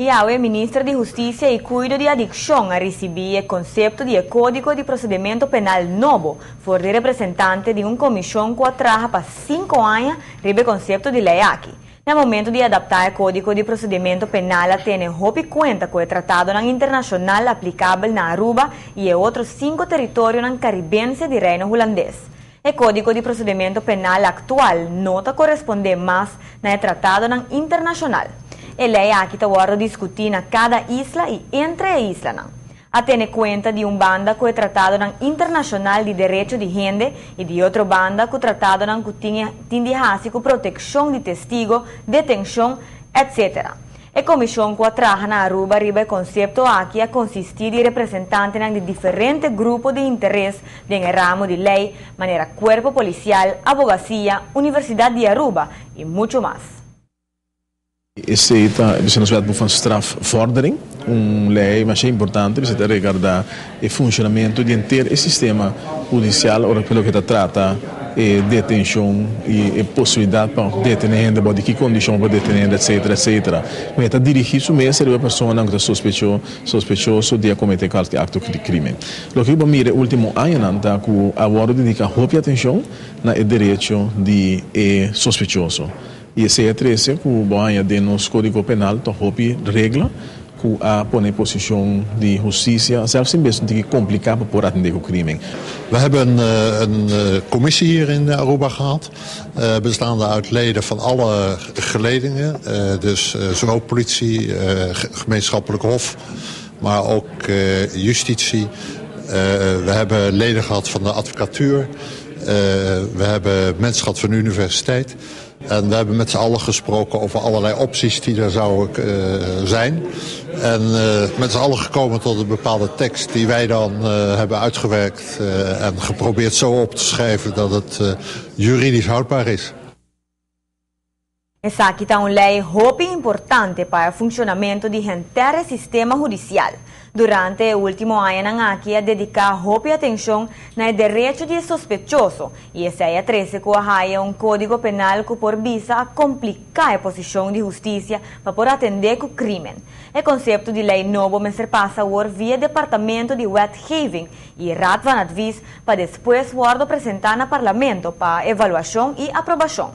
E a ministra de Justiça e Cuido de Adicção a receber o conceito de Código de Procedimento Penal novo, for de representante de uma comissão que trabalha para 5 anos sobre o conceito de lei aqui. No momento de adaptar o Código de Procedimento Penal, tem hope conta com o tratado internacional aplicável na Aruba e outros 5 territórios na caribense de Reino Holandês. O Código de Procedimento Penal atual não corresponde mais ao tratado internacional. A lei aqui está discutir na cada isla e entre a isla. A ter conta de uma banda com o Tratado Internacional de Direito de Gente e de outra banda com o Tratado que tem com proteção de testigo, detenção, etc. A comissão que trabalha na Aruba riba o conceito aqui a consistir de representantes de diferentes grupos de interesse no ramo de lei, maneira corpo policial, advocacia, Universidade de Aruba e muito mais. Esse é uma strafvordering, lei mais importante, precisa regardar o funcionamento de inteiro sistema judicial, ou pelo que trata detenção e possibilidade para detener, de que condição para detener, etc. Mas está dirigido mesmo a pessoa que está sospechoso de cometer qualquer ato de crime. O que eu miro no último ano é que agora dedica muita atenção no direito de sospechoso. E esse é 13 que o banho de nosso Código Penal tem regra que a põe em posição de justiça, zelfs in best die complicaat voor atender o crime. We hebben een commissie hier in Aruba gehad, bestaande uit leden van alle geledingen, dus zowel politie, gemeenschappelijk hof, maar ook justitie. We hebben leden gehad van de advocatuur, we hebben mensen gehad van de universiteit. En we hebben met z'n allen gesproken over allerlei opties die er zouden zijn. En met z'n allen gekomen tot een bepaalde tekst die wij dan hebben uitgewerkt en geprobeerd zo op te schrijven dat het juridisch houdbaar is. Essa aqui está uma lei muito importante para o funcionamento do inteiro sistema judicial. Durante o último ano, aqui a dedicar muita atenção no direito de sospechoso e essa é a 13 que há código penal que por visa a complicar a posição de justiça para por atender o crime. O conceito de lei novo me passa via departamento de wetgeving e Raad van Advies para depois apresentar no parlamento para avaliação e aprovação.